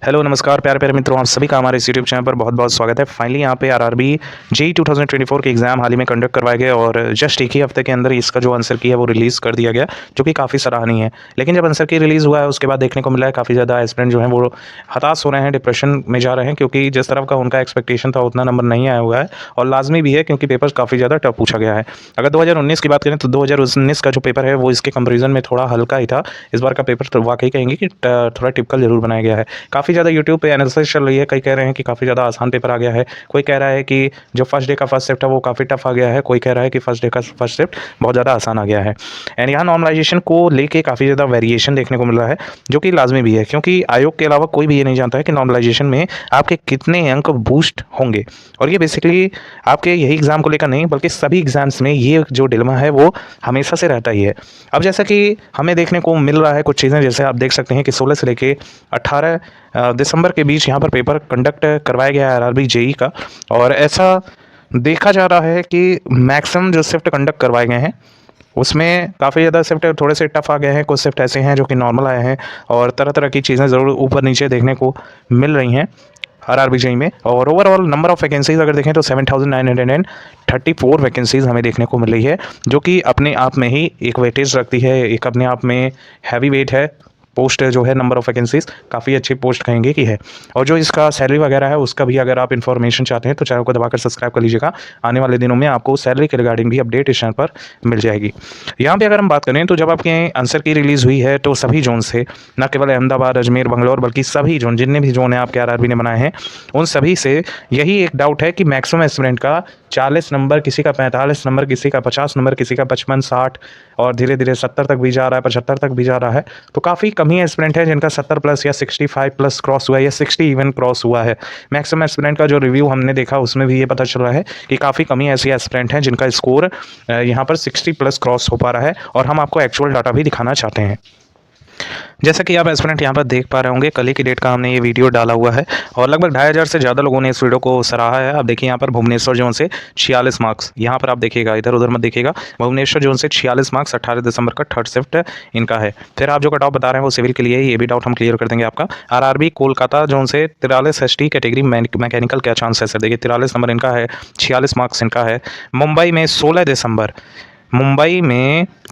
Hello नमस्कार प्यारे प्यारे मित्रों, आप सभी का हमारे इस यूट्यूब चैनल पर बहुत बहुत स्वागत है। फाइनली यहाँ पे आरआरबी जेईई 2024 के एग्ज़ाम हाल ही में कंडक्ट करवाए गए और जस्ट एक ही हफ्ते के अंदर इसका जो आंसर की है वो रिलीज़ कर दिया गया, जो कि काफ़ी सराहनीय है। लेकिन जब आंसर की रिलीज़ हुआ है उसके बाद देखने को मिला है काफ़ी ज़्यादा एस्पिरेंट जो हैं वो हताश हो रहे हैं, डिप्रेशन में जा रहे हैं, क्योंकि जिस तरफ का उनका एक्सपेक्टेशन था उतना नंबर नहीं आया हुआ है। और लाजमी भी है क्योंकि पेपर काफ़ी ज़्यादा टफ पूछा गया है। अगर 2019 की बात करें तो 2019 का जो पेपर है वो इसके कंपेरिजन में थोड़ा हल्का ही था। इस बार का पेपर तो वाकई कहेंगे कि थोड़ा टिपिकल जरूर बनाया गया है। काफ़ी ज़्यादा यूट्यूब पे एनालिसिस चल रही है, कई कह रहे हैं कि काफ़ी ज़्यादा आसान पेपर आ गया है, कोई कह रहा है कि जो फर्स्ट डे का फर्स्ट शिफ्ट है वो काफ़ी टफ आ गया है, कोई कह रहा है कि फर्स्ट डे का फर्स्ट शिफ्ट बहुत ज़्यादा आसान आ गया है। एंड यहाँ नॉर्मलाइजेशन को लेके काफ़ी ज़्यादा वेरिएशन देखने को मिल रहा है, जो कि लाजमी भी है, क्योंकि आयोग के अलावा कोई भी ये नहीं जानता है कि नॉर्मलाइजेशन में आपके कितने अंक बूस्ट होंगे। और ये बेसिकली आपके यही एग्ज़ाम को लेकर नहीं बल्कि सभी एग्ज़ाम्स में ये जो डिलेमा है वो हमेशा से रहता ही है। अब जैसा कि हमें देखने को मिल रहा है कुछ चीज़ें, जैसे आप देख सकते हैं कि 16 से लेके 18 दिसंबर के बीच यहाँ पर पेपर कंडक्ट करवाया गया है आरआरबी जेईई का। और ऐसा देखा जा रहा है कि मैक्सिमम जो शिफ्ट कंडक्ट करवाए गए हैं उसमें काफ़ी ज़्यादा शिफ्ट थोड़े से टफ आ गए हैं, कुछ शिफ्ट ऐसे हैं जो कि नॉर्मल आए हैं, और तरह तरह की चीज़ें ज़रूर ऊपर नीचे देखने को मिल रही हैं आरआरबी जेईई में। और ओवरऑल नंबर ऑफ वैकेंसीज अगर देखें तो 7934 वैकेंसीज हमें देखने को मिल रही है, जो कि अपने आप में ही एक वेटेज रखती है, एक अपने आप में हैवी वेट है। पोस्ट जो है नंबर ऑफ वैकेंसीज काफ़ी अच्छी पोस्ट कहेंगे कि है। और जो इसका सैलरी वगैरह है उसका भी अगर आप इन्फॉर्मेशन चाहते हैं तो चैनल को दबाकर सब्सक्राइब कर लीजिएगा। आने वाले दिनों में आपको सैलरी के रिगार्डिंग भी अपडेट इस चैनल पर मिल जाएगी। यहाँ पे अगर हम बात करें तो जब आपके आंसर की रिलीज़ हुई है तो सभी जोन से, न केवल अहमदाबाद, अजमेर, बंगलौर, बल्कि सभी जोन, जितने भी जोन हैं आपके आरआरबी ने बनाए हैं, उन सभी से यही एक डाउट है कि मैक्सिमम एस्पिरेंट का 40 नंबर, किसी का 45 नंबर, किसी का 50 नंबर, किसी का 55, 60 और धीरे धीरे 70 तक भी जा रहा है, 75 तक भी जा रहा है। तो काफ़ी कम ही एस्पिरेंट है जिनका 70 प्लस या 65 प्लस क्रॉस हुआ है या 60 इवन क्रॉस हुआ है। मैक्सिमम एस्पिरेंट का जो रिव्यू हमने देखा उसमें भी ये पता चल रहा है कि काफ़ी कम ही ऐसे एस्पिरेंट हैं जिनका स्कोर यहाँ पर 60 प्लस क्रॉस हो पा रहा है। और हम आपको एक्चुअल डाटा भी दिखाना चाहते हैं। जैसा कि आप एस्पिरेंट यहाँ पर देख पा रहे होंगे, कल ही की डेट का हमने ये वीडियो डाला हुआ है और लगभग 2500 से ज़्यादा लोगों ने इस वीडियो को सराहा है। आप देखिए यहाँ पर भुवनेश्वर जोन से 46 मार्क्स, यहाँ पर आप देखिएगा, इधर उधर मत देखिएगा, भुवनेश्वर जोन से 46 मार्क्स 18 दिसंबर का थर्ड शिफ्ट इनका है। फिर आप जो कट ऑफ बता रहे हैं वो सिविल के लिए, ये भी डाउट हम क्लियर कर देंगे आपका। आरआरबी कोलकाता जोन से 43 एसटी कैटेगरी मैकेनिकल, क्या चांस है सर? देखिए 43 नंबर इनका है, 46 मार्क्स इनका है। मुंबई में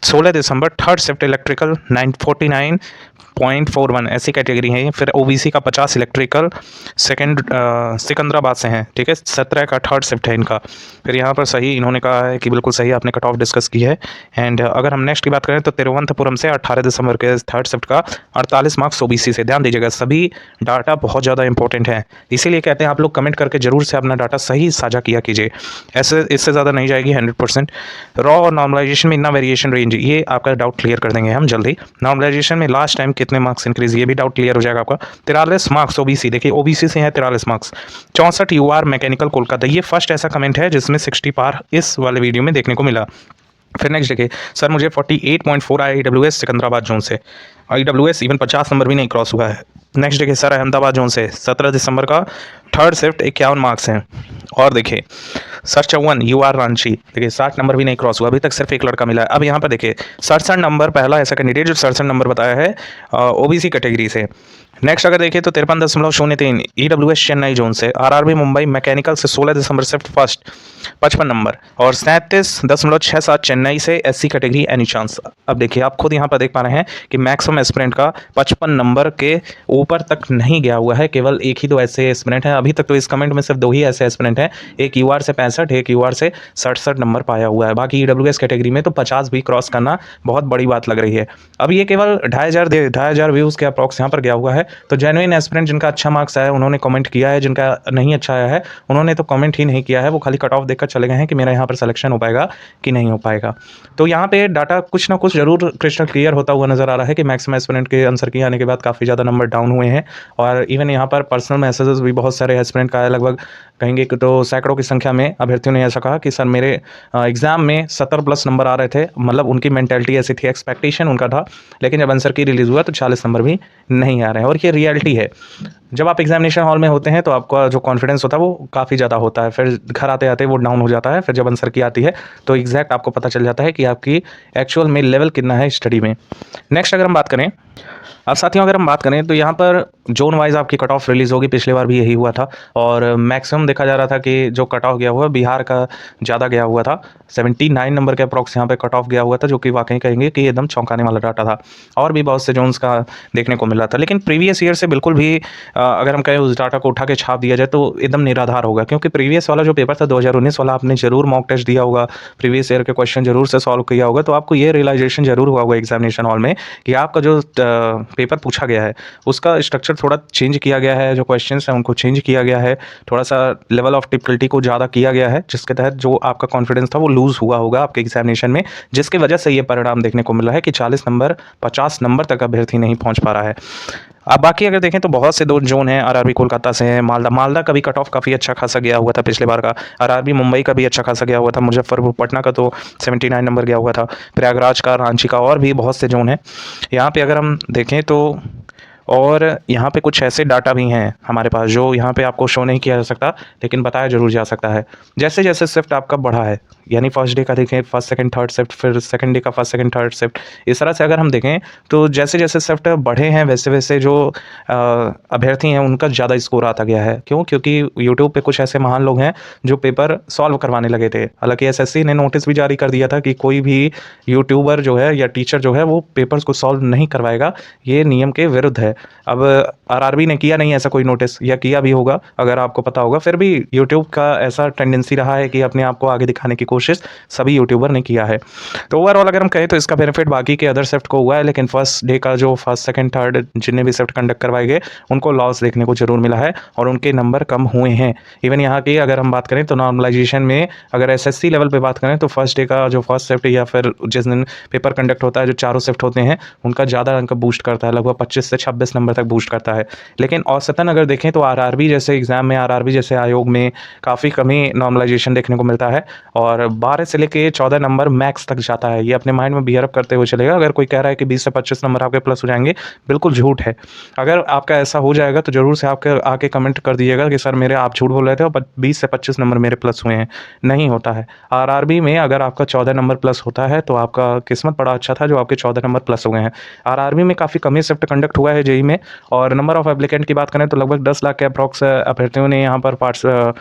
16 दिसंबर थर्ड शिफ्ट इलेक्ट्रिकल 949.41 ऐसी कैटेगरी है। फिर ओबीसी का 50 इलेक्ट्रिकल सेकंड सिकंदराबाद से हैं, ठीक है, 17 का थर्ड शिफ्ट है इनका। फिर यहाँ पर सही इन्होंने कहा है कि बिल्कुल सही आपने कट ऑफ डिस्कस की है। एंड अगर हम नेक्स्ट की बात करें तो तिरुवनंतपुरम से 18 दिसंबर के थर्ड शिफ्ट का 48 मार्क्स ओबीसी से। ध्यान दीजिएगा, सभी डाटा बहुत ज़्यादा इंपॉर्टेंट है, इसीलिए कहते हैं आप लोग कमेंट करके जरूर से अपना डाटा सही साझा किया कीजिए, ऐसे इससे ज़्यादा नहीं जाएगी 100%। रॉ और नॉर्मलाइजेशन में इतना वेरिएशन रेंज, ये आपका डाउट क्लियर कर देंगे हम जल्दी। नॉर्मलाइजेशन में लास्ट टाइम कितने मार्क्स इंक्रीज, ये भी डाउट क्लियर हो जाएगा आपका। 43 मार्क्स ओबीसी, देखिए ओबीसी से है 43 मार्क्स। 64 यूआर मैकेनिकल कोलकाता, ये फर्स्ट ऐसा कमेंट है जिसमें 60 पार इस वाले वीडियो में देखने को मिला। फिर नेक्स्ट देखिए, सर मुझे 48.4 आया ईडब्ल्यूएस सिकंदराबाद जोन से, ईडब्ल्यूएस इवन 50 नंबर भी नहीं क्रॉस हुआ है। नेक्स्ट देखिए, सर अहमदाबाद जोन से 17 दिसंबर का थर्ड शिफ्ट 51 मार्क्स हैं। और देखिए सर 54 यूआर रांची, देखिए 60 नंबर भी नहीं क्रॉस हुआ, अभी तक सिर्फ एक लड़का मिला है। अब यहाँ पर देखिए 67 नंबर, पहला ऐसा कैंडिडेट जो 67 नंबर बताया है ओबीसी कैटेगरी से। नेक्स्ट अगर देखिए तो 53.03 ईडब्ल्यूएस चेन्नई जोन से। आरआरबी मुंबई मैकेनिकल से 16 दिसंबर शिफ्ट फर्स्ट 55 नंबर। और 37.67 चेन्नई से एससी कैटेगरी एनी चांस। अब देखिए आप खुद यहाँ पर देख पा रहे हैं कि मैक्सिमम एस्पिरेंट का 55 नंबर के ऊपर तक नहीं गया हुआ है, केवल एक ही दो ऐसे एस्पिरेंट हैं अभी तक। तो इस कमेंट में सिर्फ दो ही ऐसे एस्पिरेंट हैं, एक यूआर से 65, एक यूआर से 67 नंबर पाया हुआ है। बाकी ईडब्ल्यूएस कैटेगरी में तो 50 भी क्रॉस करना बहुत बड़ी बात लग रही है। अब ये केवल 2500 व्यूज़ के अप्रॉक्स यहाँ पर गया हुआ है। तो जेन्युइन एस्पिरेंट जिनका अच्छा मार्क्स आया है उन्होंने कमेंट किया है, जिनका नहीं अच्छा आया है उन्होंने तो कमेंट ही नहीं किया है, वो खाली कट ऑफ देखकर चले गए हैं कि मेरा यहाँ पर सिलेक्शन हो पाएगा कि नहीं हो पाएगा। तो यहाँ पे डाटा कुछ ना कुछ जरूर क्रिस्टल क्लियर होता हुआ नजर आ रहा है कि मैक्सिमम एस्पिरेंट के आंसर की आने के बाद काफ़ी ज़्यादा नंबर डाउन हुए हैं। और इवन यहाँ पर पर्सनल मैसेजेस भी बहुत सारे एस्पिरेंट का है, लगभग कहेंगे कि तो सैकड़ों की संख्या में अभ्यर्थियों ने ऐसा कहा कि सर मेरे एग्जाम में 70 प्लस नंबर आ रहे थे, मतलब उनकी मेंटेलिटी ऐसी थी, एक्सपेक्टेशन उनका था, लेकिन जब आंसर की रिलीज़ हुआ तो 40 नंबर भी नहीं आ रहे हैं। और ये रियलिटी है, जब आप एग्जामिनेशन हॉल में होते हैं तो आपका जो कॉन्फिडेंस होता है वो काफ़ी ज़्यादा होता है, फिर घर आते आते वो डाउन हो जाता है। फिर जब आंसर की आती है तो एग्जैक्ट आपको पता चल जाता है कि आपकी एक्चुअल में लेवल कितना है स्टडी में। नेक्स्ट अगर हम बात करें अब साथियों अगर हम बात करें तो यहाँ पर ज़ोन वाइज़ आपकी कट ऑफ रिलीज़ होगी, पिछली बार भी यही हुआ था और मैक्सिमम देखा जा रहा था कि जो कट ऑफ गया हुआ बिहार का ज़्यादा गया हुआ था। 79 नंबर के अप्रॉक्स यहाँ पे कट ऑफ गया हुआ था, जो कि वाक़ई कहेंगे कि एकदम चौंकाने वाला डाटा था और भी बहुत से ज़ोन्स का देखने को मिला था। लेकिन प्रीवियस ईयर से बिल्कुल भी अगर हम कहें उस डाटा को उठा के छाप दिया जाए तो एकदम निराधार होगा, क्योंकि प्रीवियस वाला जो पेपर था 2019 वाला आपने ज़रूर मॉक टेस्ट दिया होगा, प्रीवियस ईयर के क्वेश्चन ज़रूर से सॉल्व किया होगा, तो आपको ये रियलाइज़ेशन ज़रूर हुआ होगा एग्जामिनेशन हॉल में कि आपका जो पेपर पूछा गया है उसका स्ट्रक्चर थोड़ा चेंज किया गया है, जो क्वेश्चंस हैं उनको चेंज किया गया है, थोड़ा-सा लेवल ऑफ डिफिकल्टी को ज़्यादा किया गया है, जिसके तहत जो आपका कॉन्फिडेंस था वो लूज़ हुआ होगा आपके एग्जामिनेशन में, जिसकी वजह से ये परिणाम देखने को मिला है कि 40 नंबर 50 नंबर तक अभ्यर्थी नहीं पहुँच पा रहा है। अब बाकी अगर देखें तो बहुत से दो ज़ोन हैं, आरआरबी कोलकाता से हैं, मालदा का भी कट ऑफ काफ़ी अच्छा खासा गया हुआ था पिछले बार का, आरआरबी मुंबई का भी अच्छा खासा गया हुआ था, मुजफ्फरपुर पटना का तो 79 नंबर गया हुआ था, प्रयागराज का, रांची का और भी बहुत से ज़ोन हैं। यहाँ पे अगर हम देखें तो और यहाँ पे कुछ ऐसे डाटा भी हैं हमारे पास जो यहाँ पे आपको शो नहीं किया जा सकता, लेकिन बताया ज़रूर जा सकता है। जैसे जैसे शिफ्ट आपका बढ़ा है, यानी फर्स्ट डे का देखें फर्स्ट सेकंड थर्ड शिफ्ट, फिर सेकंड डे का फर्स्ट सेकंड थर्ड शिफ्ट, इस तरह से अगर हम देखें तो जैसे जैसे शिफ्ट बढ़े हैं वैसे वैसे जो अभ्यर्थी हैं उनका ज़्यादा स्कोर आता गया है। क्यों? क्योंकि यूट्यूब पे कुछ ऐसे महान लोग हैं जो पेपर सॉल्व करवाने लगे थे। हालांकि एसएससी ने नोटिस भी जारी कर दिया था कि कोई भी यूट्यूबर जो है या टीचर जो है वो पेपर्स को सॉल्व नहीं करवाएगा, ये नियम के विरुद्ध है। अब आरआरबी ने किया नहीं ऐसा कोई नोटिस, या किया भी होगा अगर आपको पता होगा, फिर भी यूट्यूब का ऐसा टेंडेंसी रहा है कि अपने आप को आगे दिखाने की कोशिश सभी यूट्यूबर ने किया है। तो ओवरऑल अगर हम कहें तो इसका बेनिफिट बाकी के अदर शिफ्ट को हुआ है, लेकिन फर्स्ट डे का जो फर्स्ट सेकंड थर्ड जितने भी शिफ्ट कंडक्ट करवाए गए उनको लॉस देखने को जरूर मिला है और उनके नंबर कम हुए हैं। इवन यहाँ की अगर हम बात करें तो नॉर्मलाइजेशन में अगर एसएससी लेवल पे बात करें तो फर्स्ट डे का जो फर्स्ट शिफ्ट या फिर जिस दिन पेपर कंडक्ट होता है जो चारों शिफ्ट होते हैं उनका ज़्यादा अंक बूस्ट करता है, लगभग 25 से 26 नंबर तक बूस्ट करता है। लेकिन औसतन अगर देखें तो आरआरबी जैसे एग्जाम में, आरआरबी जैसे आयोग में काफ़ी कमी नॉर्मलाइजेशन देखने को मिलता है और 12 से लेके 14 नंबर मैक्स तक जाता है। ये अपने माइंड में बिहेव करते हुए चलेगा। अगर कोई कह रहा है कि 20 से 25 नंबर आपके प्लस हो जाएंगे, बिल्कुल झूठ है। अगर आपका ऐसा हो जाएगा तो ज़रूर से आपके आके कमेंट कर दीजिएगा कि सर मेरे आप झूठ बोल रहे थे और 20 से 25 नंबर मेरे प्लस हुए हैं। नहीं होता है। आरआरबी में अगर आपका 14 नंबर प्लस होता है तो आपका किस्मत बड़ा अच्छा था जो आपके 14 नंबर प्लस हो गए हैं। आरआरबी में काफ़ी कमी शिफ्ट कंडक्ट हुआ है जेई में और नंबर ऑफ एप्लीकेंट की बात करें तो लगभग 10 लाख के अप्रॉक्स अभ्यर्थियों ने यहाँ पर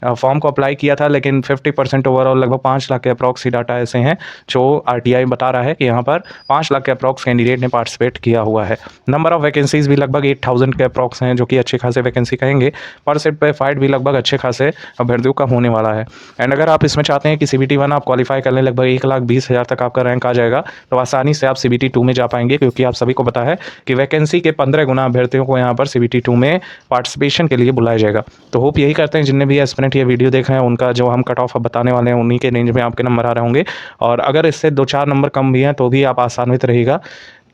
फॉर्म को अप्लाई किया था, लेकिन 50% ओवरऑल लगभग 5 लाख के अप्रॉक्स ही डाटा ऐसे हैं जो आरटीआई बता रहा है कि यहाँ पर 5 लाख के अप्रॉक्स कैंडिडेट ने पार्टिसिपेट किया हुआ है। नंबर ऑफ वैकेंसीज भी लगभग 8000 के अप्रॉक्स हैं, जो कि अच्छे खासे वैकेंसी कहेंगे। पर सेट पे फाइट भी लगभग अच्छे खासे अभ्यर्थियों का होने वाला है। एंड अगर आप इसमें चाहते हैं कि CBT 1 आप क्वालिफाई कर लें, लगभग 1,20,000 तक आपका रैंक आ जाएगा, तो आसानी से आप CBT 2 में जा पाएंगे, क्योंकि आप सभी को पता है कि वैकेंसी के 15 गुना अभ्यर्थियों को यहाँ पर CBT 2 में पार्टिसिपेशन के लिए बुलाया जाएगा। तो होप यही करते हैं जितने भी एस्पिरेंट ये वीडियो देख रहे हैं उनका जो हम कट ऑफ अब बताने वाले हैं उन्हीं के रेंज में आपके नंबर आ रहे होंगे, और अगर इससे 2-4 नंबर कम भी हैं तो भी आप आसान्वित रहिएगा,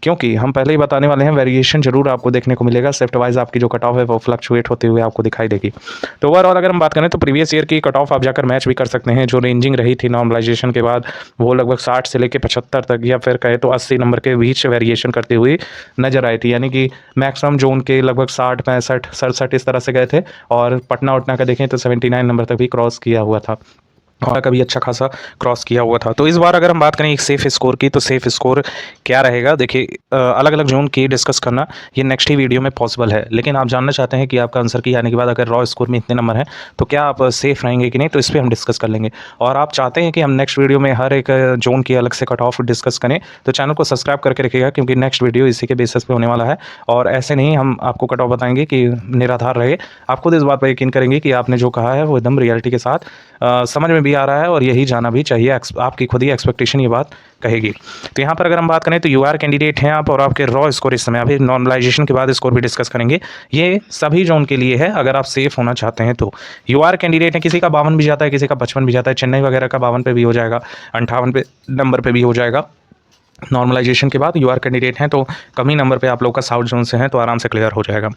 क्योंकि हम पहले ही बताने वाले हैं वेरिएशन जरूर आपको देखने को मिलेगा। शिफ्ट वाइज आपकी जो कट ऑफ है वो फ्लक्चुएट होते हुए आपको दिखाई देगी। तो ओवरऑल अगर हम बात करें तो प्रीवियस ईयर की कट ऑफ आप जाकर मैच भी कर सकते हैं। जो रेंजिंग रही थी नॉर्मलाइजेशन के बाद वो लगभग 60 से लेकर 75 तक, या फिर कहे तो 80 नंबर के बीच वेरिएशन करती हुई नजर आई थी, यानी कि मैक्सिमम जोन के लगभग 60, 65, 67 इस तरह से गए थे, और पटना उटना का देखें तो 79 नंबर तक भी क्रॉस किया हुआ था और कभी अच्छा खासा क्रॉस किया हुआ था। तो इस बार अगर हम बात करें एक सेफ स्कोर की, तो सेफ स्कोर क्या रहेगा, देखिए अलग अलग जोन की डिस्कस करना ये नेक्स्ट ही वीडियो में पॉसिबल है, लेकिन आप जानना चाहते हैं कि आपका आंसर की आने के बाद अगर रॉ स्कोर में इतने नंबर हैं तो क्या आप सेफ रहेंगे कि नहीं, तो इस पर हम डिस्कस कर लेंगे। और आप चाहते हैं कि हम नेक्स्ट वीडियो में हर एक जोन की अलग से कट ऑफ डिस्कस करें, तो चैनल को सब्सक्राइब करके रखिएगा, क्योंकि नेक्स्ट वीडियो इसी के बेसिस पे होने वाला है। और ऐसे नहीं हम आपको कट ऑफ बताएंगे कि निराधार रहे, आप खुद इस बात पर यकीन करेंगे कि आपने जो कहा है वो एकदम रियलिटी के साथ समझ में भी आ रहा है, और यही जाना भी चाहिए। आपकी खुद ही एक्सपेक्टेशन ये बात कहेगी। तो यहाँ पर अगर हम बात करें तो यूआर कैंडिडेट हैं आप, और आपके रॉ स्कोर इस समय अभी नॉर्मलाइजेशन के बाद स्कोर भी डिस्कस करेंगे। ये सभी जोन के लिए है अगर आप सेफ होना चाहते हैं तो। यूआर कैंडिडेट है, किसी का 52 भी जाता है, किसी का 55 भी जाता है, चेन्नई वगैरह का 52 पे भी हो जाएगा, 58 पे नंबर पे भी हो जाएगा। नॉर्मलाइजेशन के बाद यूआर कैंडिडेट हैं तो कम ही नंबर पे आप लोग का साउथ जोन से हैं तो आराम से क्लियर हो जाएगा।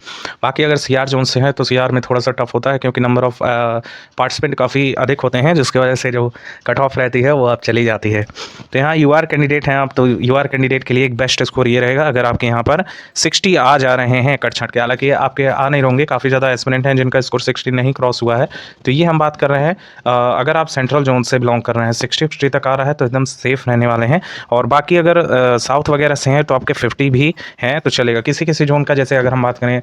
बाकी अगर सीआर जोन से हैं तो सीआर में थोड़ा सा टफ होता है, क्योंकि नंबर ऑफ पार्टिसिपेंट काफ़ी अधिक होते हैं, जिसकी वजह से जो कट ऑफ रहती है वो आप चली जाती है। तो यहाँ यूआर कैंडिडेट हैं आप, तो यूआर कैंडिडेट के लिए एक बेस्ट स्कोर ये रहेगा अगर आपके यहाँ पर 60 आ जा रहे हैं कट छट के। हालांकि आपके आ नहीं होंगे, काफ़ी ज़्यादा एस्पिरेंट हैं जिनका स्कोर 60 नहीं क्रॉस हुआ है, तो ये हम बात कर रहे हैं अगर आप सेंट्रल जोन से बिलोंग कर रहे हैं 60 तक आ रहा है तो एकदम सेफ रहने वाले हैं। और बाकी अगर अगर साउथ वगैरह से हैं तो आपके 50 भी हैं तो चलेगा। किसी जोन का जैसे अगर हम बात करें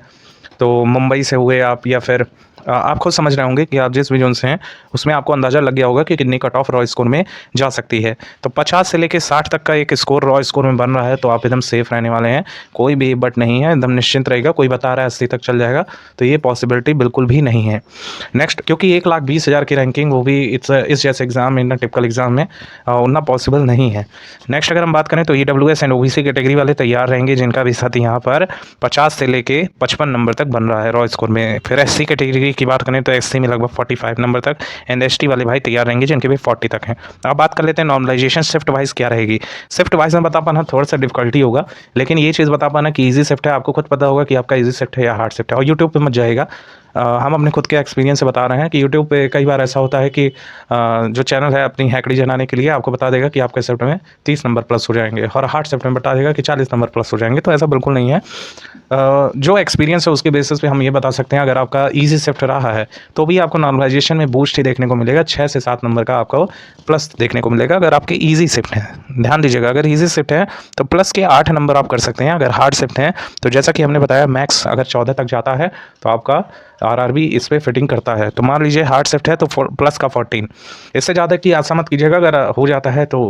तो मुंबई से हुए आप, या फिर आप खुद समझ रहे होंगे कि आप जिस भी जोन से हैं उसमें आपको अंदाज़ा लग गया होगा कि कितनी कट ऑफ रॉ स्कोर में जा सकती है। तो 50 से लेके 60 तक का एक स्कोर रॉ स्कोर में बन रहा है, तो आप एकदम सेफ रहने वाले हैं, कोई भी बट नहीं है, एकदम निश्चिंत रहेगा। कोई बता रहा है 80 तक चल जाएगा, तो ये पॉसिबिलिटी बिल्कुल भी नहीं है। नेक्स्ट, क्योंकि 1,20,000 की रैंकिंग, वो भी इस जैसे एग्जाम में, टिपिकल एग्जाम में उतना पॉसिबल नहीं है। नेक्स्ट अगर हम बात करें तो EWS एंड OBC कैटेगरी वाले तैयार रहेंगे, जिनका भी साथ यहाँ पर 50 से लेके 55 नंबर तक बन रहा है रॉ स्कोर में। फिर SC कैटेगरी की बात करें तो SC में लगभग 45 नंबर तक, एंड ST वाले भाई तैयार रहेंगे जिनके भी 40 तक हैं। अब बात कर लेते हैं नॉर्मलाइजेशन शिफ्ट वाइज क्या रहेगी। शिफ्ट वाइज में बता पाना थोड़ा सा डिफिकल्टी होगा, लेकिन ये चीज़ बता पाना कि ईजी शिफ्ट है, आपको खुद पता होगा कि आपका ईजी शिफ्ट है या हार्ड शिफ्ट है, और यूट्यूब पे मत जाएगा। हम अपने खुद के एक्सपीरियंस से बता रहे हैं कि यूट्यूब पे कई बार ऐसा होता है कि जो चैनल है अपनी हैकड़ी जनाने के लिए आपको बता देगा कि आपके शिफ्ट में 30 नंबर प्लस हो जाएंगे, और हार्ड शिफ्ट में बता देगा कि 40 नंबर प्लस हो जाएंगे। तो ऐसा बिल्कुल नहीं है। जो एक्सपीरियंस है उसके बेसिस पे हम ये बता सकते हैं, अगर आपका ईजी शिफ्ट रहा है तो भी आपको नॉर्मलाइजेशन में बूस्ट ही देखने को मिलेगा, 6 से 7 नंबर का आपको प्लस देखने को मिलेगा अगर आपके ईजी शिफ्ट है। ध्यान दीजिएगा, अगर ईजी शिफ्ट है तो प्लस के 8 नंबर आप कर सकते हैं। अगर हार्ड शिफ्ट है तो जैसा कि हमने बताया मैक्स अगर 14 तक जाता है तो आपका RRB इस पर फिटिंग करता है। तो मान लीजिए हार्ड शिफ्ट है तो प्लस का 14, इससे ज़्यादा की आशा मत कीजिएगा। अगर हो जाता है तो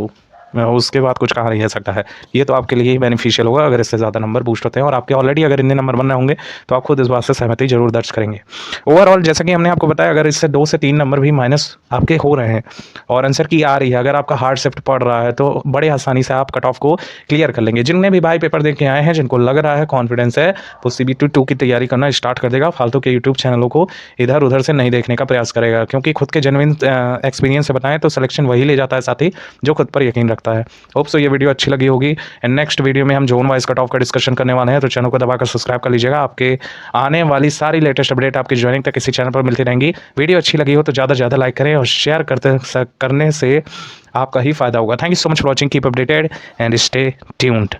उसके बाद कुछ कहा नहीं जा सकता है। ये तो आपके लिए ही बेनिफिशियल होगा अगर इससे ज़्यादा नंबर बूस्ट होते हैं, और आपके ऑलरेडी अगर इतने नंबर बन रहे होंगे तो आप खुद इस बात से सहमति जरूर दर्ज करेंगे। ओवरऑल जैसा कि हमने आपको बताया, अगर इससे 2 से 3 नंबर भी माइनस आपके हो रहे हैं और आंसर की आ रही है, अगर आपका हार्ड शिफ्ट पड़ रहा है तो बड़े आसानी से आप कट ऑफ को क्लियर कर लेंगे। जिनने भी भाई पेपर देख के आए हैं, जिनको लग रहा है कॉन्फिडेंस है, वो CBT 2 की तैयारी करना स्टार्ट कर देगा। फालतू के यूट्यूब चैनलों को इधर उधर से नहीं देखने का प्रयास करेगा, क्योंकि खुद के जेन्युइन एक्सपीरियंस से बताएं तो सिलेक्शन वही ले जाता है साथी जो खुद पर यकीन रखता है। होप सो ये वीडियो अच्छी लगी होगी, एंड नेक्स्ट वीडियो में हम जोन वाइज कट ऑफ का डिस्कशन करने वाले हैं, तो चैनल को दबाकर सब्सक्राइब कर लीजिएगा। आपके आने वाली सारी लेटेस्ट अपडेट आपकी ज्वाइनिंग तक इसी चैनल पर मिलती रहेंगी। वीडियो अच्छी लगी हो तो ज़्यादा से ज़्यादा लाइक करें और शेयर करने से आपका ही फायदा होगा। Thank you so much for watching, keep updated and stay tuned.